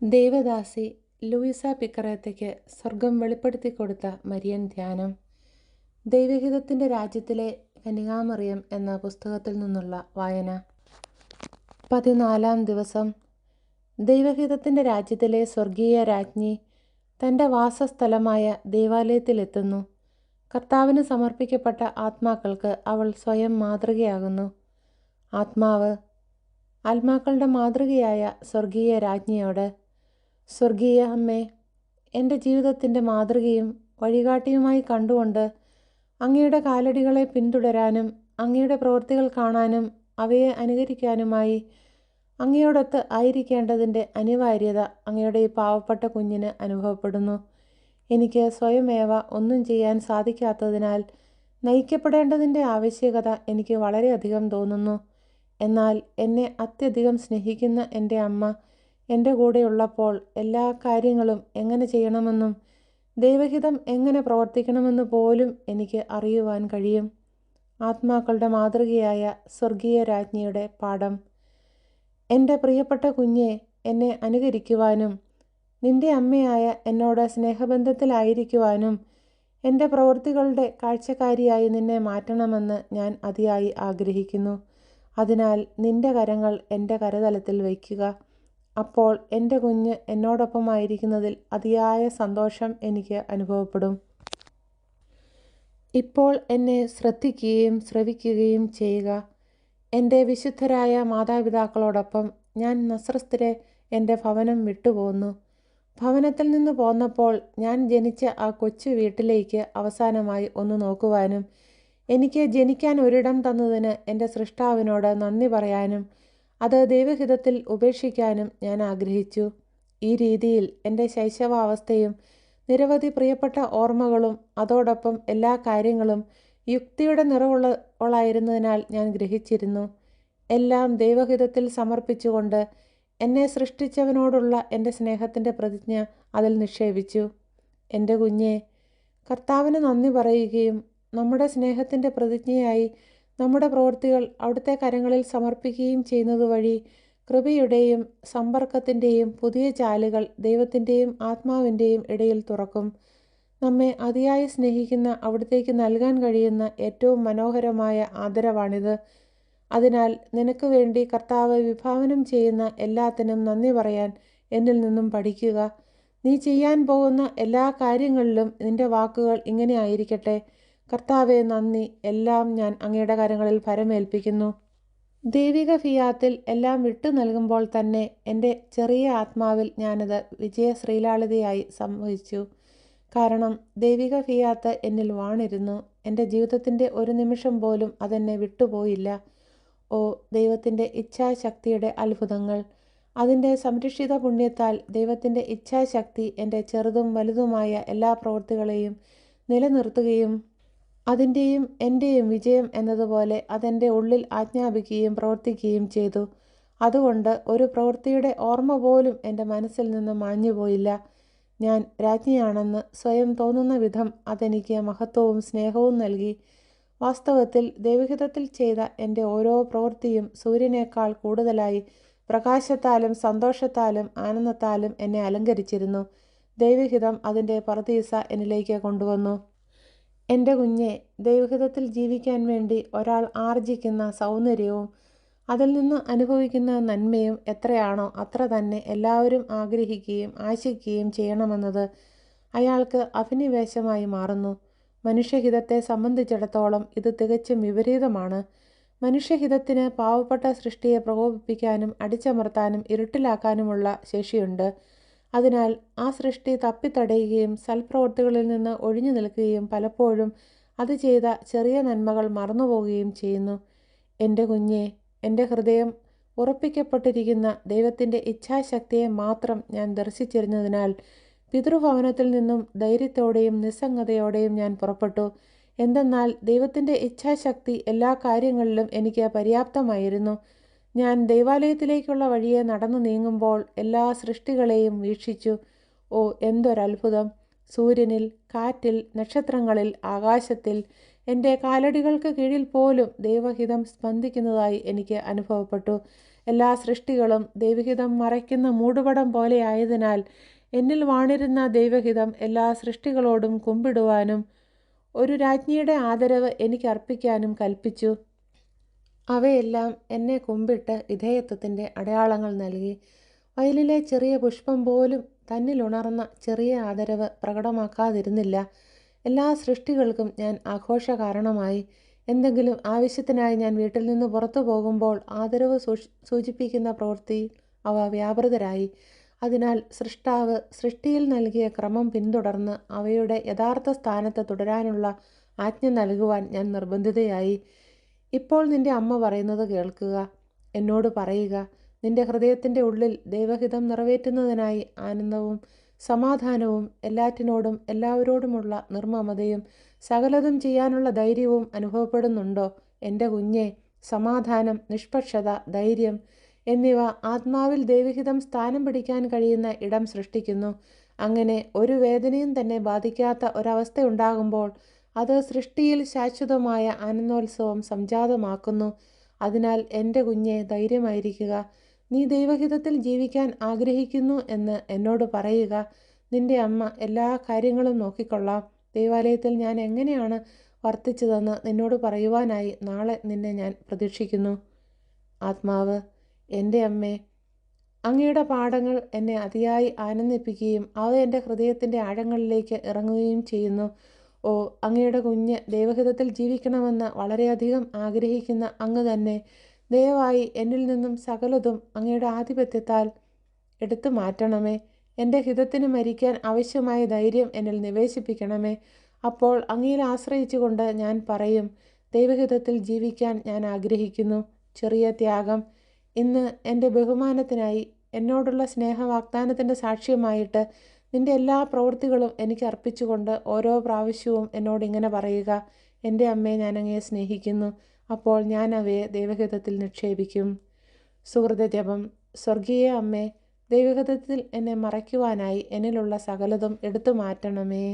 Devadasi Louisa പിക്കറേത്തയ്ക്ക് സ്വർഗം വെളിപ്പെടുത്തി കൊടുത്ത മരിയൻ ധ്യാനം. ദൈവഹിതത്തിൻ്റെ രാജ്യത്തിലെ കന്യകാമറിയം എന്ന പുസ്തകത്തിൽ നിന്നുള്ള വായന. 14-ാം ദിവസം. ദൈവഹിതത്തിൻ്റെ രാജ്യത്തിലെ സ്വർഗീയ രാജ്ഞി തൻ്റെ വാസസ്ഥലമായ ദേവാലയത്തിലെത്തുന്നു. കർത്താവിന് സമർപ്പിക്കപ്പെട്ട ആത്മാക്കൾക്ക് അവൾ സ്വയം മാതൃകയാകുന്നു. ആത്മാക്കളുടെ മാതൃകയായ സ്വർഗീയ രാജ്ഞിയോട്, സ്വർഗീയ അമ്മേ, എൻ്റെ ജീവിതത്തിൻ്റെ മാതൃകയും വഴികാട്ടിയുമായി കണ്ടുകൊണ്ട് അങ്ങയുടെ കാലടികളെ പിന്തുടരാനും അങ്ങയുടെ പ്രവൃത്തികൾ കാണാനും അവയെ അനുകരിക്കാനുമായി അങ്ങയോടൊത്ത് ആയിരിക്കേണ്ടതിൻ്റെ അനിവാര്യത അങ്ങയുടെ ഈ പാവപ്പെട്ട കുഞ്ഞിന് അനുഭവപ്പെടുന്നു. എനിക്ക് സ്വയമേവ ഒന്നും ചെയ്യാൻ സാധിക്കാത്തതിനാൽ നയിക്കപ്പെടേണ്ടതിൻ്റെ ആവശ്യകത എനിക്ക് വളരെയധികം തോന്നുന്നു. എന്നാൽ എന്നെ അത്യധികം സ്നേഹിക്കുന്ന എൻ്റെ അമ്മ എൻ്റെ കൂടെയുള്ളപ്പോൾ എല്ലാ കാര്യങ്ങളും എങ്ങനെ ചെയ്യണമെന്നും ദൈവഹിതം എങ്ങനെ പ്രവർത്തിക്കണമെന്ന് പോലും എനിക്ക് അറിയുവാൻ കഴിയും. ആത്മാക്കളുടെ മാതൃകയായ സ്വർഗീയ രാജ്ഞിയുടെ പാഠം. എൻ്റെ പ്രിയപ്പെട്ട കുഞ്ഞെ, എന്നെ അനുകരിക്കുവാനും നിൻ്റെ അമ്മയായ എന്നോട് സ്നേഹബന്ധത്തിലായിരിക്കുവാനും എൻ്റെ പ്രവൃത്തികളുടെ കാഴ്ചക്കാരിയായി നിന്നെ മാറ്റണമെന്ന് ഞാൻ അതിയായി ആഗ്രഹിക്കുന്നു. അതിനാൽ നിൻ്റെ കരങ്ങൾ എൻ്റെ കരതലത്തിൽ വയ്ക്കുക. അപ്പോൾ എൻ്റെ കുഞ്ഞ് എന്നോടൊപ്പമായിരിക്കുന്നതിൽ അതിയായ സന്തോഷം എനിക്ക് അനുഭവപ്പെടും. ഇപ്പോൾ എന്നെ ശ്രദ്ധിക്കുകയും ശ്രവിക്കുകയും ചെയ്യുക. എൻ്റെ വിശുദ്ധരായ മാതാപിതാക്കളോടൊപ്പം ഞാൻ നസ്രത്തിലെ എൻ്റെ ഭവനം വിട്ടുപോന്നു. ഭവനത്തിൽ നിന്ന് പോന്നപ്പോൾ ഞാൻ ജനിച്ച ആ കൊച്ചു വീട്ടിലേക്ക് അവസാനമായി ഒന്ന് നോക്കുവാനും എനിക്ക് ജനിക്കാൻ ഒരിടം തന്നതിന് എൻ്റെ സൃഷ്ടാവിനോട് നന്ദി പറയാനും അത് ദൈവഹിതത്തിൽ ഉപേക്ഷിക്കാനും ഞാൻ ആഗ്രഹിച്ചു. ഈ രീതിയിൽ എൻ്റെ ശൈശവാവസ്ഥയും നിരവധി പ്രിയപ്പെട്ട ഓർമ്മകളും അതോടൊപ്പം എല്ലാ കാര്യങ്ങളും യുക്തിയുടെ നിറവുള്ളതായിരുന്നതിനാൽ ഞാൻ ഗ്രഹിച്ചിരുന്നു. എല്ലാം ദൈവഹിതത്തിൽ സമർപ്പിച്ചുകൊണ്ട് എന്നെ സൃഷ്ടിച്ചവനോടുള്ള എൻ്റെ സ്നേഹത്തിൻ്റെ പ്രതിജ്ഞ അതിൽ നിക്ഷേപിച്ചു. എൻ്റെ കുഞ്ഞെ, കർത്താവിന് നന്ദി പറയുകയും നമ്മുടെ സ്നേഹത്തിൻ്റെ പ്രതിജ്ഞയായി നമ്മുടെ പ്രവൃത്തികൾ അവിടുത്തെ കരങ്ങളിൽ സമർപ്പിക്കുകയും ചെയ്യുന്നതുവഴി കൃപയുടെയും സമ്പർക്കത്തിൻ്റെയും പുതിയ ചാലുകൾ ദൈവത്തിൻ്റെയും ആത്മാവിൻ്റെയും ഇടയിൽ തുറക്കും. നമ്മെ അതിയായി സ്നേഹിക്കുന്ന അവിടുത്തേക്ക് നൽകാൻ കഴിയുന്ന ഏറ്റവും മനോഹരമായ ആദരവാണിത്. അതിനാൽ നിനക്ക് വേണ്ടി കർത്താവ് വിഭാവനം ചെയ്യുന്ന എല്ലാത്തിനും നന്ദി പറയാൻ എന്നിൽ നിന്നും പഠിക്കുക. നീ ചെയ്യാൻ പോകുന്ന എല്ലാ കാര്യങ്ങളിലും നിൻ്റെ വാക്കുകൾ ഇങ്ങനെ ആയിരിക്കട്ടെ: കർത്താവെ, നന്ദി, എല്ലാം ഞാൻ അങ്ങയുടെ കരങ്ങളിൽ ഭരമേൽപ്പിക്കുന്നു. ദൈവിക ഫിയാത്തിൽ എല്ലാം വിട്ടു നൽകുമ്പോൾ തന്നെ എൻ്റെ ചെറിയ ആത്മാവിൽ ഞാനത് വിജയശ്രീലാളിതയായി സംവഹിച്ചു. കാരണം ദൈവിക ഫിയാത്ത് എന്നിൽ വാണിരുന്നു. എൻ്റെ ജീവിതത്തിൻ്റെ ഒരു നിമിഷം പോലും അതെന്നെ വിട്ടുപോയില്ല. ഓ, ദൈവത്തിൻ്റെ ഇച്ഛാശക്തിയുടെ അത്ഭുതങ്ങൾ! അതിൻ്റെ സംരക്ഷിത പുണ്യത്താൽ ദൈവത്തിൻ്റെ ഇച്ഛാശക്തി എൻ്റെ ചെറുതും വലുതുമായ എല്ലാ പ്രവൃത്തികളെയും നിലനിർത്തുകയും അതിൻ്റെയും എൻ്റെയും വിജയം എന്നതുപോലെ അതെൻ്റെ ഉള്ളിൽ ആജ്ഞാപിക്കുകയും പ്രവർത്തിക്കുകയും ചെയ്തു. അതുകൊണ്ട് ഒരു പ്രവൃത്തിയുടെ ഓർമ്മ പോലും എൻ്റെ മനസ്സിൽ നിന്ന് മാഞ്ഞുപോയില്ല. ഞാൻ രാജ്ഞിയാണെന്ന് സ്വയം തോന്നുന്ന വിധം അതെനിക്ക് മഹത്വവും സ്നേഹവും നൽകി. വാസ്തവത്തിൽ ദൈവഹിതത്തിൽ ചെയ്ത എൻ്റെ ഓരോ പ്രവൃത്തിയും സൂര്യനേക്കാൾ കൂടുതലായി പ്രകാശത്താലും സന്തോഷത്താലും ആനന്ദത്താലും എന്നെ അലങ്കരിച്ചിരുന്നു. ദൈവഹിതം അതിൻ്റെ പറുദീസ എന്നിലേക്ക് കൊണ്ടുവന്നു. എൻ്റെ കുഞ്ഞെ, ദൈവഹിതത്തിൽ ജീവിക്കാൻ വേണ്ടി ഒരാൾ ആർജിക്കുന്ന സൗന്ദര്യവും അതിൽ നിന്ന് അനുഭവിക്കുന്ന നന്മയും എത്രയാണോ അത്ര തന്നെ എല്ലാവരും ആഗ്രഹിക്കുകയും ആശിക്കുകയും ചെയ്യണമെന്നത് അയാൾക്ക് അഭിനിവേശമായി മാറുന്നു. മനുഷ്യഹിതത്തെ സംബന്ധിച്ചിടത്തോളം ഇത് തികച്ചും വിപരീതമാണ്. മനുഷ്യഹിതത്തിന് പാവപ്പെട്ട സൃഷ്ടിയെ പ്രകോപിപ്പിക്കാനും അടിച്ചമർത്താനും ഇരുട്ടിലാക്കാനുമുള്ള ശേഷിയുണ്ട്. അതിനാൽ ആ സൃഷ്ടി തപ്പിത്തടയുകയും സൽപ്രവൃത്തികളിൽ നിന്ന് ഒഴിഞ്ഞു നിൽക്കുകയും പലപ്പോഴും അത് ചെയ്ത ചെറിയ നന്മകൾ മറന്നുപോവുകയും ചെയ്യുന്നു. എൻ്റെ കുഞ്ഞെ, എൻ്റെ ഹൃദയം ഉറപ്പിക്കപ്പെട്ടിരിക്കുന്ന ദൈവത്തിൻ്റെ ഇച്ഛാശക്തിയെ മാത്രം ഞാൻ ദർശിച്ചിരുന്നതിനാൽ പിതൃഭവനത്തിൽ നിന്നും ധൈര്യത്തോടെയും നിസ്സംഗതയോടെയും ഞാൻ പുറപ്പെട്ടു. എന്തെന്നാൽ ദൈവത്തിൻ്റെ ഇച്ഛാശക്തി എല്ലാ കാര്യങ്ങളിലും എനിക്ക് പര്യാപ്തമായിരുന്നു. ഞാൻ ദൈവാലയത്തിലേക്കുള്ള വഴിയെ നടന്നു നീങ്ങുമ്പോൾ എല്ലാ സൃഷ്ടികളെയും വീക്ഷിച്ചു. ഓ, എന്തൊരത്ഭുതം! സൂര്യനിൽ, കാറ്റിൽ, നക്ഷത്രങ്ങളിൽ, ആകാശത്തിൽ, എൻ്റെ കാലടികൾക്ക് കീഴിൽ പോലും ദൈവഹിതം സ്പന്ദിക്കുന്നതായി എനിക്ക് അനുഭവപ്പെട്ടു. എല്ലാ സൃഷ്ടികളും ദൈവഹിതം മറയ്ക്കുന്ന മൂടുപടം പോലെ ആയതിനാൽ എന്നിൽ വാണിരുന്ന ദൈവഹിതം എല്ലാ സൃഷ്ടികളോടും കുമ്പിടുവാനും ഒരു രാജ്ഞിയുടെ ആദരവ് എനിക്ക് അർപ്പിക്കാനും കൽപ്പിച്ചു. അവയെല്ലാം എന്നെ കുമ്പിട്ട് വിധേയത്വത്തിൻ്റെ അടയാളങ്ങൾ നൽകി. വയലിലെ ചെറിയ പുഷ്പം പോലും തന്നിലുണർന്ന ചെറിയ ആദരവ് പ്രകടമാക്കാതിരുന്നില്ല. എല്ലാ സൃഷ്ടികൾക്കും ഞാൻ ആഘോഷ കാരണമായി. എന്തെങ്കിലും ആവശ്യത്തിനായി ഞാൻ വീട്ടിൽ നിന്ന് പുറത്തു പോകുമ്പോൾ ആദരവ് സൂചിപ്പിക്കുന്ന പ്രവൃത്തിയിൽ അവ വ്യാപൃതരായി. അതിനാൽ സൃഷ്ടാവ് സൃഷ്ടിയിൽ നൽകിയ ക്രമം പിന്തുടർന്ന് അവയുടെ യഥാർത്ഥ സ്ഥാനത്ത് തുടരാനുള്ള ആജ്ഞ നൽകുവാൻ ഞാൻ നിർബന്ധിതയായി. ഇപ്പോൾ നിന്റെ അമ്മ പറയുന്നത് കേൾക്കുക. എന്നോട് പറയുക. നിന്റെ ഹൃദയത്തിൻ്റെ ഉള്ളിൽ ദൈവഹിതം നിറവേറ്റുന്നതിനായി ആനന്ദവും സമാധാനവും എല്ലാറ്റിനോടും എല്ലാവരോടുമുള്ള നിർമ്മമതയും സകലതും ചെയ്യാനുള്ള ധൈര്യവും അനുഭവപ്പെടുന്നുണ്ടോ? എൻ്റെ കുഞ്ഞെ, സമാധാനം, നിഷ്പക്ഷത, ധൈര്യം എന്നിവ ആത്മാവിൽ ദൈവഹിതം സ്ഥാനം പിടിക്കാൻ കഴിയുന്ന ഇടം സൃഷ്ടിക്കുന്നു. അങ്ങനെ ഒരു വേദനയും തന്നെ ബാധിക്കാത്ത ഒരവസ്ഥയുണ്ടാകുമ്പോൾ അത് സൃഷ്ടിയിൽ ശാശ്വതമായ ആനന്ദോത്സവം സംജാതമാക്കുന്നു. അതിനാൽ എൻ്റെ കുഞ്ഞെ, ധൈര്യമായിരിക്കുക. നീ ദൈവഹിതത്തിൽ ജീവിക്കാൻ ആഗ്രഹിക്കുന്നു എന്ന് എന്നോട് പറയുക. നിന്റെ അമ്മ എല്ലാ കാര്യങ്ങളും നോക്കിക്കൊള്ളാം. ദൈവാലയത്തിൽ ഞാൻ എങ്ങനെയാണ് വർത്തിച്ചതെന്ന് നിന്നോട് പറയുവാനായി നാളെ നിന്നെ ഞാൻ പ്രതീക്ഷിക്കുന്നു. ആത്മാവ്: എൻ്റെ അമ്മേ, അങ്ങയുടെ പാഠങ്ങൾ എന്നെ അതിയായി ആനന്ദിപ്പിക്കുകയും അവ എൻ്റെ ഹൃദയത്തിൻ്റെ ആഴങ്ങളിലേക്ക് ഇറങ്ങുകയും ചെയ്യുന്നു. ഓ, അങ്ങയുടെ കുഞ്ഞ് ദൈവഹിതത്തിൽ ജീവിക്കണമെന്ന് വളരെയധികം ആഗ്രഹിക്കുന്ന അങ്ങ് തന്നെ, ദയവായി എന്നിൽ നിന്നും സകലതും അങ്ങയുടെ ആധിപത്യത്താൽ എടുത്തു മാറ്റണമേ. എൻ്റെ ഹിതത്തിന് മരിക്കാൻ ആവശ്യമായ ധൈര്യം എന്നിൽ നിവേശിപ്പിക്കണമേ. അപ്പോൾ അങ്ങയിൽ ആശ്രയിച്ചുകൊണ്ട് ഞാൻ പറയും, ദൈവഹിതത്തിൽ ജീവിക്കാൻ ഞാൻ ആഗ്രഹിക്കുന്നു. ചെറിയ ത്യാഗം. ഇന്ന് എൻ്റെ ബഹുമാനത്തിനായി എന്നോടുള്ള സ്നേഹവാഗ്ദാനത്തിൻ്റെ സാക്ഷ്യമായിട്ട് നിൻ്റെ എല്ലാ പ്രവൃത്തികളും എനിക്ക് അർപ്പിച്ചുകൊണ്ട് ഓരോ പ്രാവശ്യവും എന്നോട് ഇങ്ങനെ പറയുക: എൻ്റെ അമ്മയെ, ഞാൻ അങ്ങയെ സ്നേഹിക്കുന്നു. അപ്പോൾ ഞാൻ അവയെ ദൈവഹിതത്തിൽ നിക്ഷേപിക്കും. സുഹൃതജപം. സ്വർഗീയ അമ്മേ, ദൈവഹിതത്തിൽ എന്നെ മറയ്ക്കുവാനായി എന്നിലുള്ള സകലതും എടുത്തു മാറ്റണമേ.